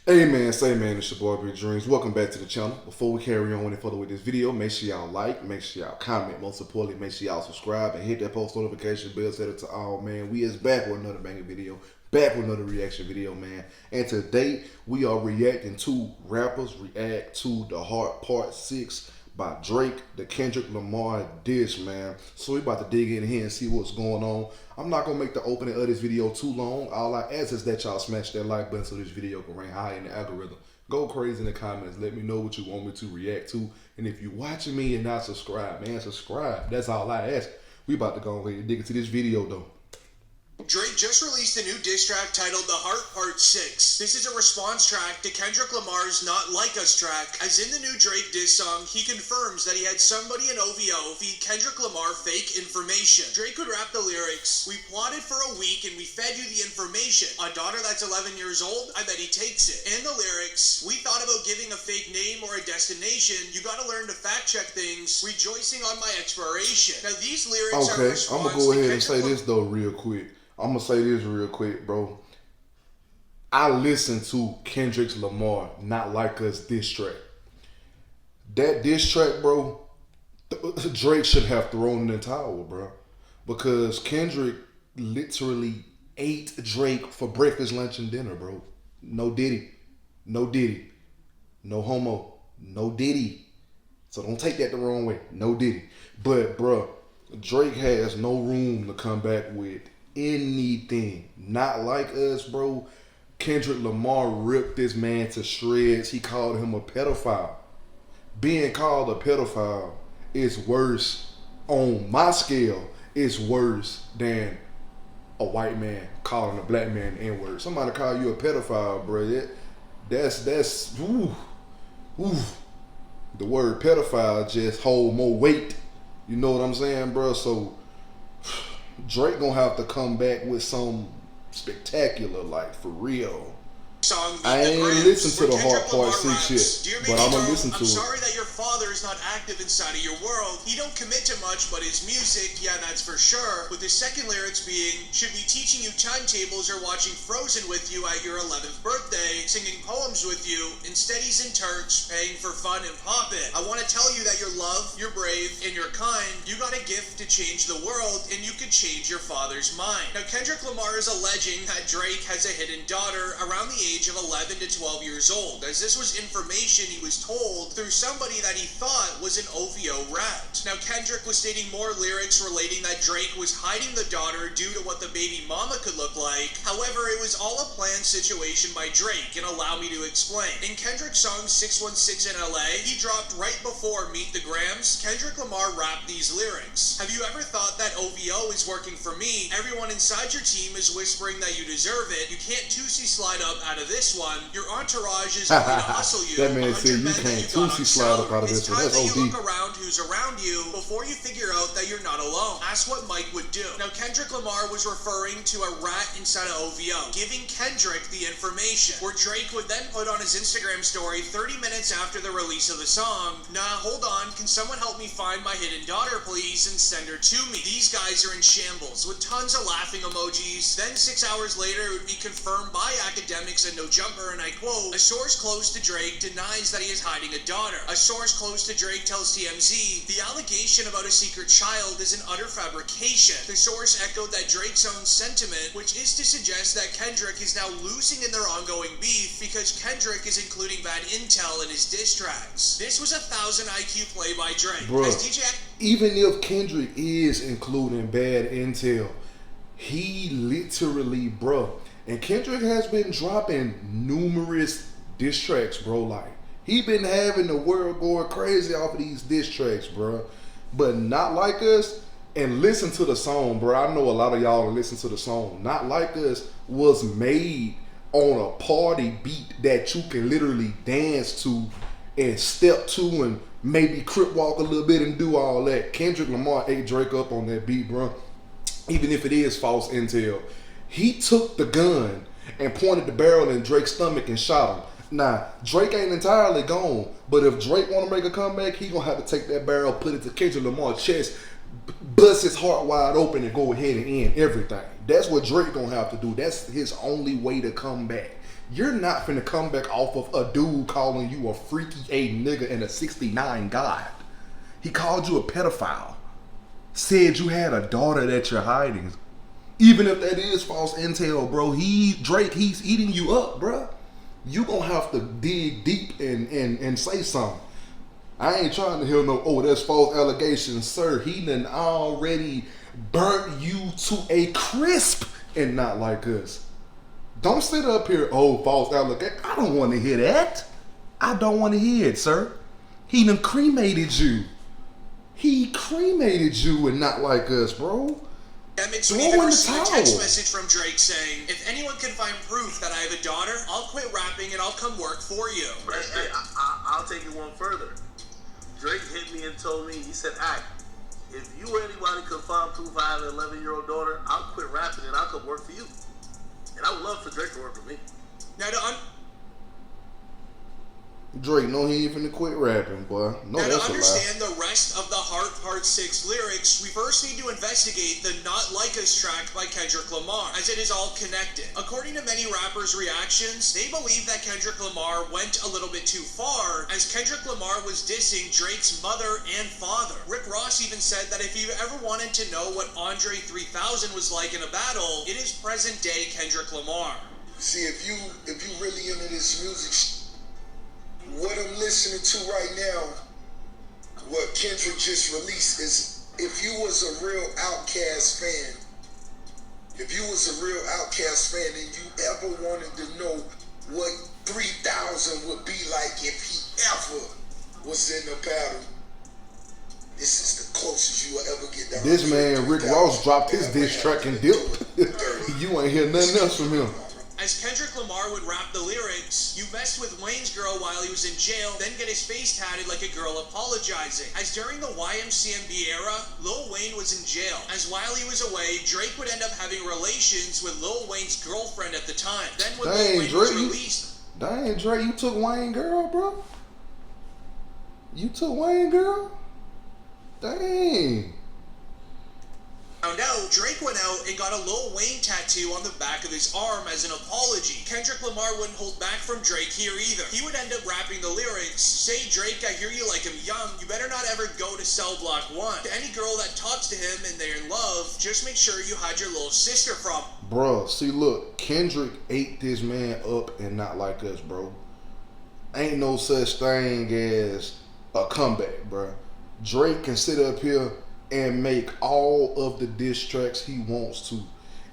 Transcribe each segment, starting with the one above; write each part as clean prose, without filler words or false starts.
Hey man, say man, it's your boy Big Dreams. Welcome back to the channel. Before we carry on any further with this video, make sure y'all like, make sure y'all comment, most importantly, make sure y'all subscribe and hit that post notification bell set it to all, man. We is back with another banging video, back with another reaction video, man. And today we are reacting to rappers react to The Heart Part 6 by Drake, the Kendrick Lamar diss, man. So we about to dig in here and see what's going on. I'm not gonna make the opening of this video too long. All I ask is that y'all smash that like button so this video can rank high in the algorithm. Go crazy in the comments. Let me know what you want me to react to. And if you're watching me and not subscribed, man, subscribe. That's all I ask. We about to go ahead and dig into this video though. Drake just released a new diss track titled The Heart Part 6. This is a response track to Kendrick Lamar's Not Like Us track, as in the new Drake diss song, he confirms that he had somebody in OVO feed Kendrick Lamar fake information. Drake would rap the lyrics, "We plotted for a week and we fed you the information. A daughter that's 11 years old, I bet he takes it." And the lyrics, "We thought about giving a fake name or a destination. You gotta learn to fact check things, rejoicing on my expiration." Now these lyrics are a Okay, response I'm gonna go to ahead and say Kendrick this though real quick. I'm gonna say this real quick, bro. I listened to Kendrick Lamar Not Like Us diss track. That diss track, bro, Drake should have thrown in the towel, bro. Because Kendrick literally ate Drake for breakfast, lunch, and dinner, bro. No Diddy. No Diddy. No homo. No Diddy. So don't take that the wrong way. No Diddy. But, bro, Drake has no room to come back with anything. Not Like Us, bro. Kendrick Lamar ripped this man to shreds. He called him a pedophile. Being called a pedophile is worse, on my scale, is worse than a white man calling a black man the N-word. Somebody call you a pedophile, bro. That's ooh. The word pedophile just hold more weight. You know what I'm saying, bro? So Drake gonna have to come back with some spectacular, like, for real. Song, I ain't listened to The Heart Part 6 yet, but I'm gonna listen to I'm it. sorry that your father is not active inside of your world. He don't commit to much, but his music, yeah, that's for sure. With his second lyrics being, "Should be teaching you timetables or watching Frozen with you at your 11th birthday, singing poems with you. Instead he's in church, paying for fun and poppin'. I want to tell you that you're loved, you're brave, and you're kind. You got a gift to change the world, and you could change your father's mind." Now, Kendrick Lamar is alleging that Drake has a hidden daughter around the age of 11 to 12 years old, as this was information he was told through somebody that he thought was an OVO rat. Now, Kendrick was stating more lyrics relating that Drake was hiding the daughter due to what the baby mama could look like. However, it was all a planned situation by Drake, and allow me to explain. In Kendrick's song 616 in LA, he dropped right before Meet the Grams, Kendrick Lamar rapped these lyrics. "Have you ever thought that OVO is working for me? Everyone inside your team is whispering that you deserve it. You can't 2C slide up out of this one. Your entourage is going to hustle you. That man said you men that can't got on 2C slide up out of It's this one. time That's that you OD. look around who's around you before you figure out that you're not alone." That's what Mike would do. Now, Kendrick Lamar was referring to a rat inside of OVO, giving Kendrick the information, where Drake would then put on his Instagram story 30 minutes after the release of the song, "Nah, hold on, can someone help me find my hidden daughter, please, and send her to me? These guys are in shambles," with tons of laughing emojis. Then 6 hours later, it would be confirmed by academics and No Jumper, and I quote, "A source close to Drake denies that he is hiding a daughter. A source close to Drake tells TMZ, the allegation about a secret child is an utter fabrication." The source echoed that Drake's own sentiment, which is to suggest that Kendrick is now losing in their ongoing beef because Kendrick is including bad intel in his diss tracks. This was a 1,000 IQ play by Drake. Bruh, As DJ even if Kendrick is including bad intel, he literally, bro, and Kendrick has been dropping numerous diss tracks, bro. Like, he been having the world going crazy off of these diss tracks, bro. But Not Like Us, and listen to the song, bro. I know a lot of y'all listen to the song. Not Like Us was made on a party beat that you can literally dance to and step to and maybe crip walk a little bit and do all that. Kendrick Lamar ate Drake up on that beat, bro. Even if it is false intel. He took the gun and pointed the barrel in Drake's stomach and shot him. Now, Drake ain't entirely gone, but if Drake want to make a comeback, he gonna have to take that barrel, put it to Kendrick Lamar's chest, bust his heart wide open, and go ahead and end everything. That's what Drake gonna have to do. That's his only way to come back. You're not finna come back off of a dude calling you a freaky A nigga and a 69 god. He called you a pedophile. Said you had a daughter that you're hiding. Even if that is false intel, bro, Drake, he's eating you up, bro. You gonna have to dig deep and say something. I ain't trying to hear no, oh, that's false allegations, sir. He done already burnt you to a crisp and Not Like Us. Don't sit up here, oh, false allegations. I don't want to hear that. I don't want to hear it, sir. He done cremated you. He cremated you and Not Like Us, bro. Emmett even received a text message from Drake saying, if anyone can find proof that I have a daughter, I'll quit rapping and I'll come work for you. Hey, I'll take it one further. Drake hit me and told me, he said, if you or anybody could find proof I have an 11-year-old daughter, I'll quit rapping and I'll come work for you. And I would love for Drake to work for me. Now Drake, no, he ain't finna quit rapping, boy. No, now that's to understand a lie. the rest of the Heart Part 6 lyrics, we first need to investigate the Not Like Us track by Kendrick Lamar, as it is all connected. According to many rappers' reactions, they believe that Kendrick Lamar went a little bit too far, as Kendrick Lamar was dissing Drake's mother and father. Rick Ross even said that if you ever wanted to know what Andre 3000 was like in a battle, it is present-day Kendrick Lamar. See, if you really into this music, what I'm listening to right now, what Kendrick just released, is if you was a real Outkast fan, and you ever wanted to know what 3000 would be like if he ever was in a battle, this is the closest you will ever get down. This man, Rick Ross, dropped his diss track and dipped. You ain't hear nothing else from him. As Kendrick Lamar would rap the lyrics, you messed with Wayne's girl while he was in jail, then get his face tatted like a girl apologizing. As during the YMCMB era, Lil Wayne was in jail. As while he was away, Drake would end up having relations with Lil Wayne's girlfriend at the time. Then when Lil Wayne was released... Dang, Drake, you took Wayne girl, bro? You took Wayne girl? Dang. Found out, Drake went out and got a Lil Wayne tattoo on the back of his arm as an apology. Kendrick Lamar wouldn't hold back from Drake here either. He would end up rapping the lyrics, say, Drake, I hear you like I'm young, you better not ever go to cell block 1. To any girl that talks to him and they're in love, just make sure you hide your little sister from him. Bruh, see look, Kendrick ate this man up and Not Like Us, bro. Ain't no such thing as a comeback, bruh. Drake can sit up here and make all of the diss tracks he wants to.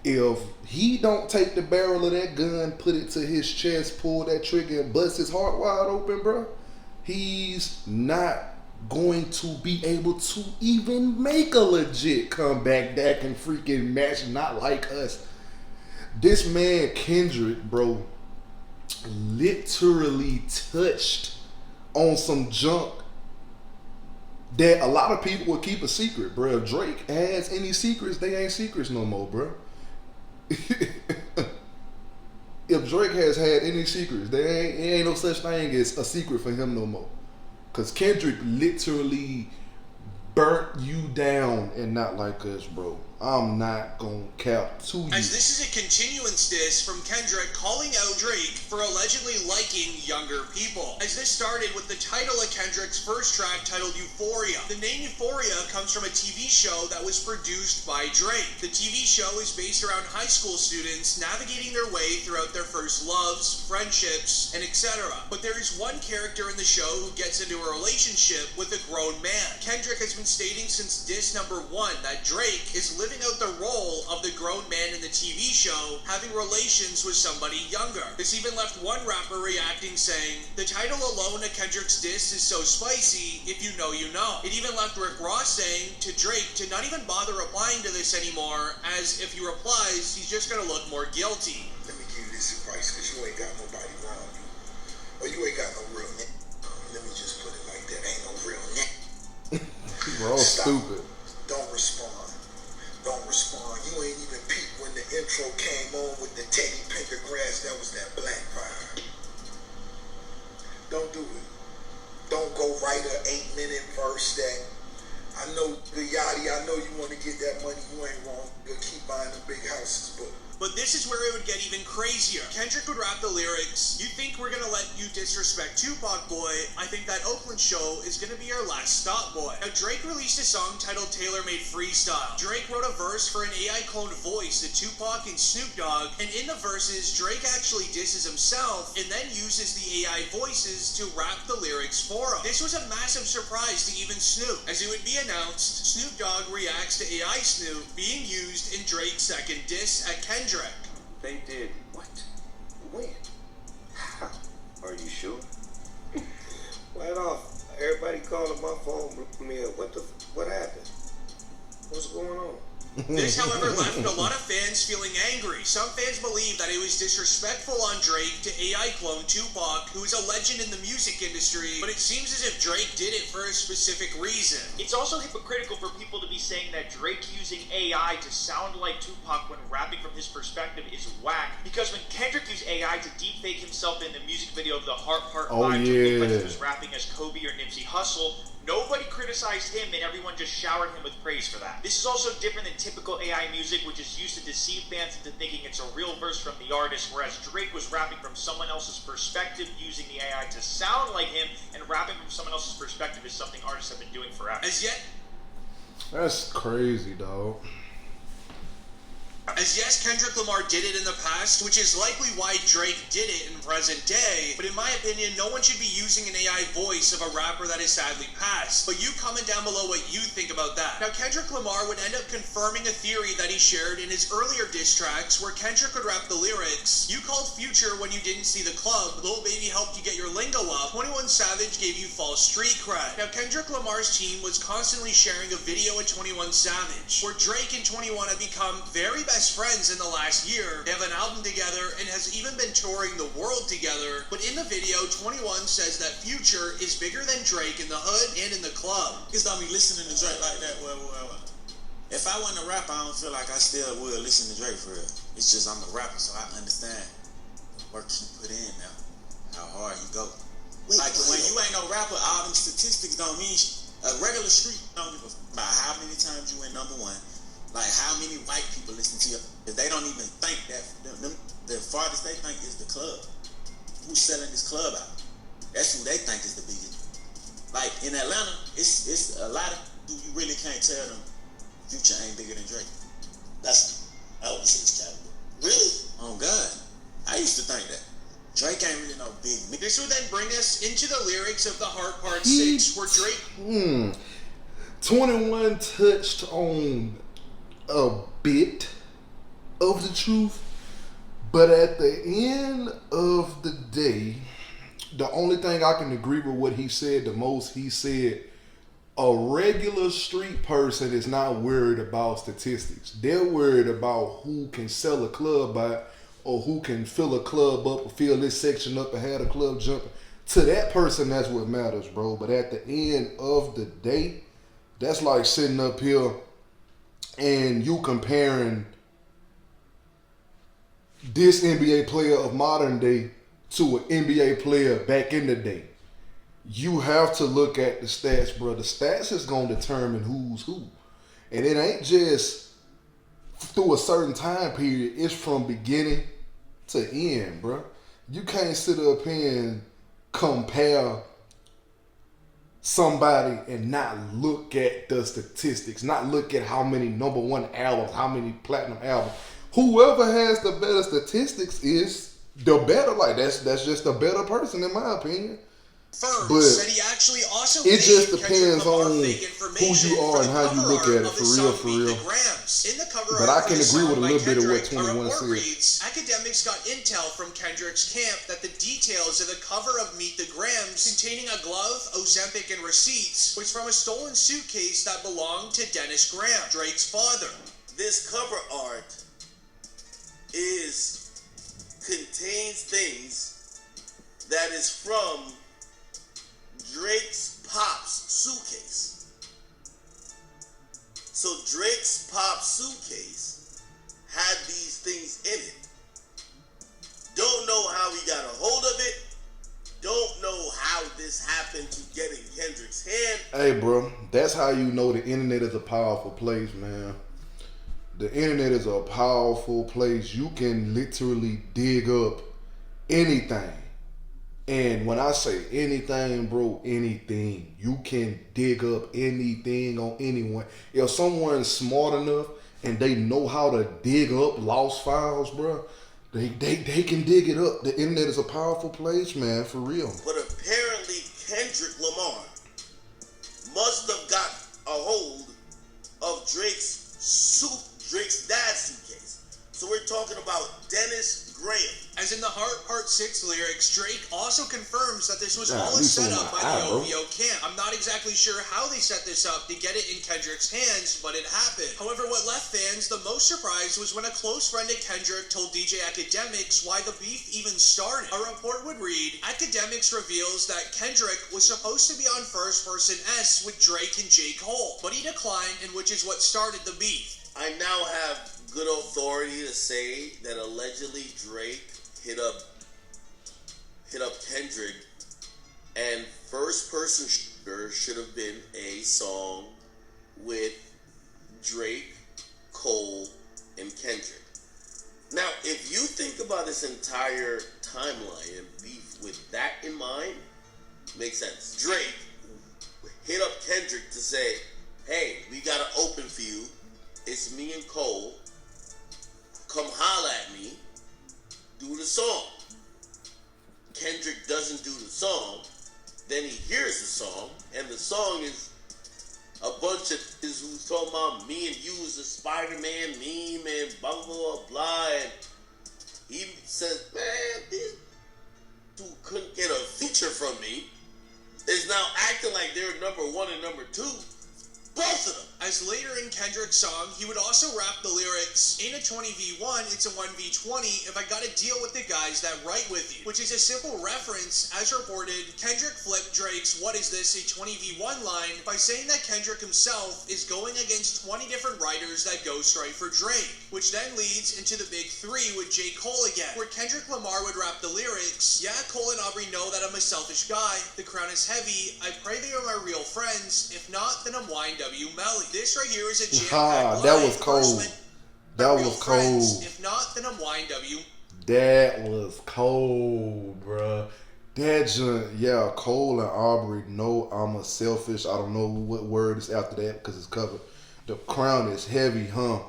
If he don't take the barrel of that gun, put it to his chest, pull that trigger and bust his heart wide open, bro, he's not going to be able to even make a legit comeback that can freaking match Not Like Us. This man, Kendrick, bro, literally touched on some junk that a lot of people would keep a secret, bro. If Drake has any secrets, they ain't secrets no more, bro. If Drake has had any secrets, there ain't no such thing as a secret for him no more. Cause Kendrick literally burnt you down and Not Like Us, bro. I'm not gonna cap to you. As this is a continuance diss from Kendrick calling out Drake for allegedly liking younger people. As this started with the title of Kendrick's first track titled Euphoria. The name Euphoria comes from a TV show that was produced by Drake. The TV show is based around high school students navigating their way throughout their first loves, friendships, and etc. But there is one character in the show who gets into a relationship with a grown man. Kendrick has been stating since diss number 1 that Drake is living out the role of the grown man in the TV show, having relations with somebody younger. This even left one rapper reacting saying, the title alone of Kendrick's diss is so spicy, if you know, you know. It even left Rick Ross saying to Drake to not even bother replying to this anymore, as if he replies, he's just gonna look more guilty. Let me give you this advice, because you ain't got nobody around you. Or you ain't got no real neck. Let me just put it like that. Ain't no real neck. We're all stupid. Don't respond. Don't respond. You ain't even peeped when the intro came on with the Teddy Pendergrass. That was that black fire. Don't do it. Don't go write a 8-minute verse that I know the Yachty, I know you want to get that money. You ain't wrong. You'll keep buying the big houses, but But this is where it would get even crazier. Kendrick would rap the lyrics, "You think we're gonna let you disrespect Tupac, boy? I think that Oakland show is gonna be our last stop, boy." Now, Drake released a song titled Tailor Made Freestyle. Drake wrote a verse for an AI cloned voice to Tupac and Snoop Dogg, and in the verses, Drake actually disses himself and then uses the AI voices to rap the lyrics for him. This was a massive surprise to even Snoop. As it would be announced, Snoop Dogg reacts to AI Snoop being used in Drake's second diss at Kendrick. They did what? When? How? Are you sure? Right off. Everybody calling my phone. What happened? What's going on? This, however, left a lot of fans feeling angry. Some fans believe that it was disrespectful on Drake to AI clone Tupac, who is a legend in the music industry, but it seems as if Drake did it for a specific reason. It's also hypocritical for people to be saying that Drake using AI to sound like Tupac when rapping from his perspective is whack, because when Kendrick used AI to deepfake himself in the music video of the Heart Part 5 to look like he was rapping as Kobe or Nipsey Hussle, nobody criticized him and everyone just showered him with praise for that. This is also different than typical AI music, which is used to deceive fans into thinking it's a real verse from the artist, whereas Drake was rapping from someone else's perspective using the AI to sound like him, and rapping from someone else's perspective is something artists have been doing forever. That's crazy, dog. As yes, Kendrick Lamar did it in the past, which is likely why Drake did it in present day, but in my opinion, no one should be using an AI voice of a rapper that is sadly passed. But you comment down below what you think about that. Now, Kendrick Lamar would end up confirming a theory that he shared in his earlier diss tracks, where Kendrick would rap the lyrics, "You called Future when you didn't see the club, Lil Baby helped you get your lingo up, 21 Savage gave you false street cred." Now, Kendrick Lamar's team was constantly sharing a video of 21 Savage, where Drake and 21 have become very best friends in the last year. They have an album together and has even been touring the world together. But in the video, 21 says that Future is bigger than Drake in the hood and in the club. It's not me listening to Drake like that. Well. If I wasn't a rapper, I don't feel like I still would listen to Drake for real. It's just I'm a rapper, so I understand the work he put in now, how hard he go. Like when you ain't no rapper, all them statistics don't mean a regular street don't give a about how many times you went number one. Like how many white people listen to you? If they don't even think that the farthest they think is the club. Who's selling this club out? That's who they think is the biggest. Like in Atlanta, it's a lot of you really can't tell them Future ain't bigger than Drake. I would say it's category. Really? Oh God, I used to think that Drake ain't really no big. This would then bring us into the lyrics of the Heart Part 6, where Drake. 21 touched on a bit of the truth, but at the end of the day, the only thing I can agree with what he said the most, he said a regular street person is not worried about statistics. They're worried about who can sell a club out, or who can fill a club up, or fill this section up and have a club jumping. To that person, that's what matters, bro. But at the end of the day, that's like sitting up here and you comparing this NBA player of modern day to an NBA player back in the day. You have to look at the stats, bro. The stats is going to determine who's who. And it ain't just through a certain time period. It's from beginning to end, bro. You can't sit up here and compare somebody and not look at the statistics, not look at how many #1 albums, how many platinum albums. Whoever has the better statistics is the better. Like that's just a better person in my opinion. But said he actually also it just gave depends Kendrick Lamar on fake who you are and how you look at it, for real. In the cover But art I can for the agree with a song by little bit of what Kendrick, our 21 report said. reads, academics got intel from Kendrick's camp that the details of the cover of Meet the Grams, containing a glove, Ozempic, and receipts, was from a stolen suitcase that belonged to Dennis Graham, Drake's father. This cover art contains things that is from Drake's pop's suitcase. So Drake's pop's suitcase had these things in it. Don't know how he got a hold of it. Don't know how this happened to get in Kendrick's hand. Hey, bro, that's how you know the internet is a powerful place, man. The internet is a powerful place. You can literally dig up anything. And when I say anything, bro, anything, you can dig up anything on anyone. If someone's smart enough and they know how to dig up lost files, bro, they can dig it up. The internet is a powerful place, man, for real. But apparently Kendrick Lamar must have got a hold of Drake's dad's suitcase. So we're talking about Dennis Graham. As in the Heart Part 6 lyrics, Drake also confirms that this was Yeah, all a at least on setup my by eye, the bro. OVO camp. I'm not exactly sure how they set this up to get it in Kendrick's hands, but it happened. However, what left fans the most surprised was when a close friend of Kendrick told DJ Academics why the beef even started. A report would read, Academics reveals that Kendrick was supposed to be on First Person S with Drake and J. Cole, but he declined, and which is what started the beef. I now have good authority to say that allegedly Drake hit up Kendrick, and First Person Shooter should have been a song with Drake, Cole, and Kendrick. Now, if you think about this entire timeline and beef with that in mind, makes sense. Drake hit up Kendrick to say, hey, we got an open for you. It's me and Cole. Come holla at me. Do the song. Kendrick doesn't do the song. Then he hears the song, and the song is a bunch of who's talking about me and you is a Spider-Man meme and blah blah blah blah. And he says, man, this dude couldn't get a feature from me. Is now acting like they're number one and number two. Both of them. As later in Kendrick's song, he would also rap the lyrics, ain't a 20v1, it's a 1v20 if I gotta deal with the guys that write with you. Which is a simple reference. As reported, Kendrick flipped Drake's what is this, a 20v1 line by saying that Kendrick himself is going against 20 different writers that ghostwrite for Drake. Which then leads into the big three with J. Cole again, where Kendrick Lamar would rap the lyrics, yeah, Cole and Aubrey know that I'm a selfish guy, the crown is heavy, I pray they are my real friends, if not, then I'm YNW Melly. This right here is a jam-packed That line. was cold. That Real was friends, cold. if not, then I'm YNW. That was cold, bruh. That joint, yeah, Cole and Aubrey know I'm a selfish. I don't know what word is after that because it's covered. The crown is heavy, huh?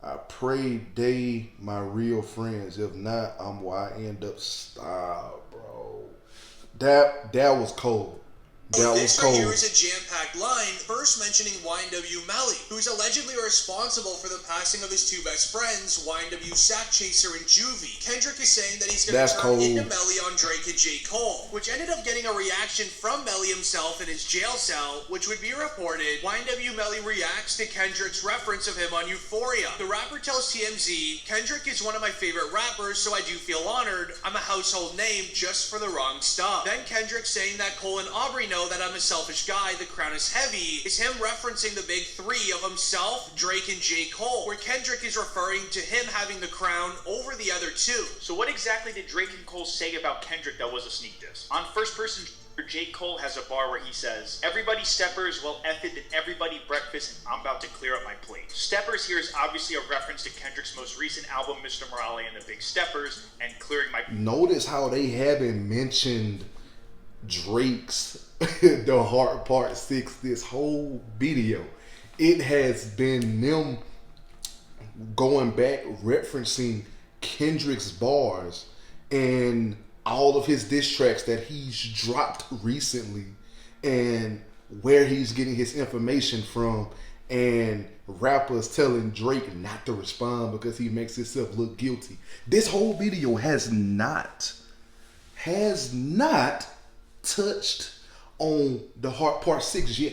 I pray they my real friends. If not, I'm why I end up style, bro. That was cold. That This was right here cold. is a jam-packed line, first mentioning YNW Melly, who is allegedly responsible for the passing of his two best friends, YNW Sack Chaser and Juvie. Kendrick is saying that he's going to That's turn cold. into Melly on Drake and J. Cole, which ended up getting a reaction from Melly himself in his jail cell, which would be reported. YNW Melly reacts to Kendrick's reference of him on Euphoria. The rapper tells TMZ, Kendrick is one of my favorite rappers, so I do feel honored. I'm a household name just for the wrong stuff. Then Kendrick saying that Cole and Aubrey know that I'm a selfish guy, the crown is heavy, is him referencing the big three of himself, Drake, and J. Cole, where Kendrick is referring to him having the crown over the other two. So what exactly did Drake and Cole say about Kendrick that was a sneak diss? On First Person Shooter, J. Cole has a bar where he says, everybody steppers, well effed and everybody breakfast, and I'm about to clear up my plate. Steppers here is obviously a reference to Kendrick's most recent album, Mr. Morale and the Big Steppers, and clearing my... Notice how they haven't mentioned Drake's The Heart Part 6 this whole video. It has been them going back referencing Kendrick's bars and all of his diss tracks that he's dropped recently and where he's getting his information from, and rappers telling Drake not to respond because he makes himself look guilty. This whole video has not touched on The Heart Part 6 yet.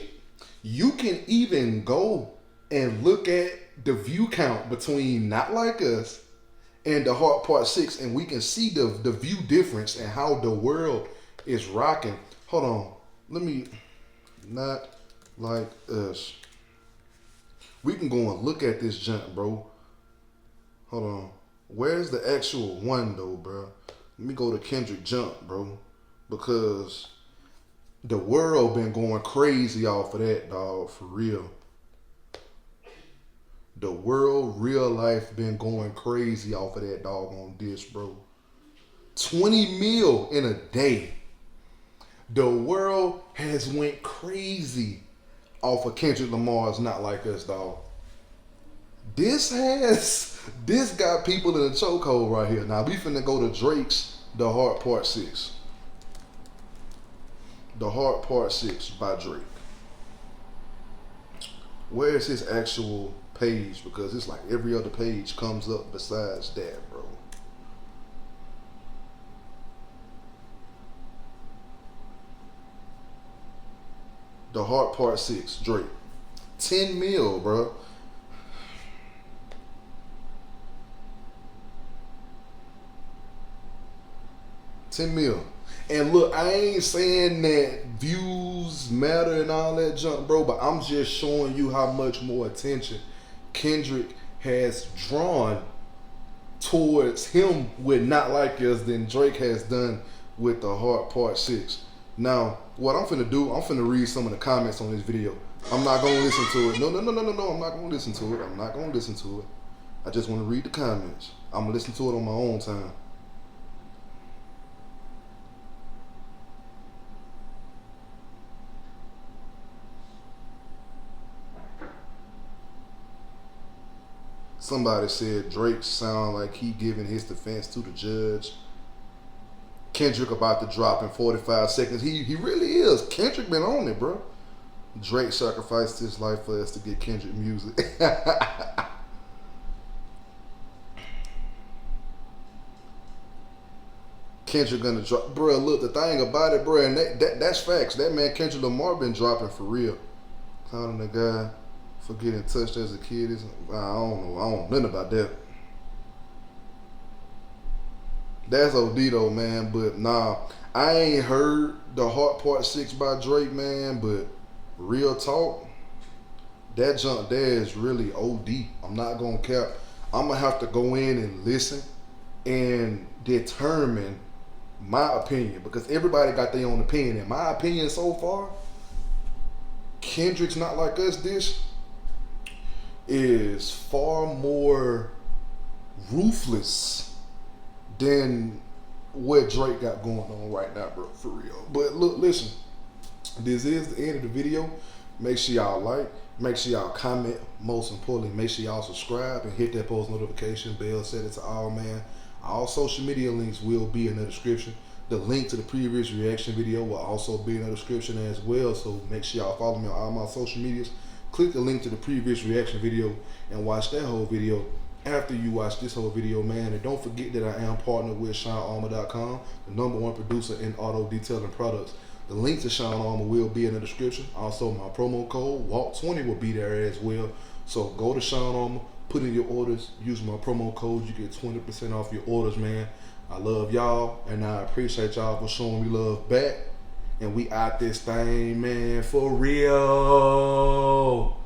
You can even go and look at the view count between Not Like Us and The Heart Part 6, and we can see the view difference and how the world is rocking. Hold on. Let me... Not Like Us. We can go and look at this junk, bro. Hold on. Where's the actual one, though, bro? Let me go to Kendrick jump, bro. Because the world been going crazy off of that, dog, for real. The world, real life, been going crazy off of that doggone diss, bro. 20 mil in a day. The world has went crazy off of Kendrick Lamar's Not Like Us, dog. This got people in a chokehold right here. Now we finna go to Drake's The Heart Part 6. The Heart Part 6 by Drake. Where is his actual page? Because it's like every other page comes up besides that, bro. The Heart Part 6, Drake. 10 mil, bro. $10 million. And look, I ain't saying that views matter and all that junk, bro, but I'm just showing you how much more attention Kendrick has drawn towards him with Not Like Us than Drake has done with The Heart Part 6. Now, what I'm finna do, I'm finna read some of the comments on this video. I'm not gonna listen to it. No, I'm not gonna listen to it. I'm not gonna listen to it. I just wanna read the comments. I'm gonna listen to it on my own time. Somebody said Drake sound like he giving his defense to the judge. Kendrick about to drop in 45 seconds. He really is. Kendrick been on it, bro. Drake sacrificed his life for us to get Kendrick music. Kendrick gonna drop, bro. Look, the thing about it, bro, and that's facts. That man Kendrick Lamar been dropping for real. Calling the guy for getting touched as a kid is, I don't know nothing about that. That's OD though, man. But nah, I ain't heard The Heart Part 6 by Drake, man. But real talk, that junk there is really OD. I'm not gonna cap. I'm gonna have to go in and listen and determine my opinion, because everybody got their own opinion. And my opinion so far, Kendrick's Not Like Us dish is far more ruthless than what Drake got going on right now, bro, for real. But look, listen, this is the end of the video. Make sure y'all like, make sure y'all comment, most importantly, make sure y'all subscribe and hit that post notification bell, set it to all, man. All social media links will be in the description. The link to the previous reaction video will also be in the description as well, so make sure y'all follow me on all my social medias. Click the link to the previous reaction video and watch that whole video after you watch this whole video, man. And don't forget that I am partnered with SeanArmor.com, the #1 producer in auto detailing products. The link to Sean Armor will be in the description. Also, my promo code WALK20 will be there as well. So go to Sean Armor, put in your orders, use my promo code, you get 20% off your orders, man. I love y'all, and I appreciate y'all for showing me love back. And we out this thing, man, for real.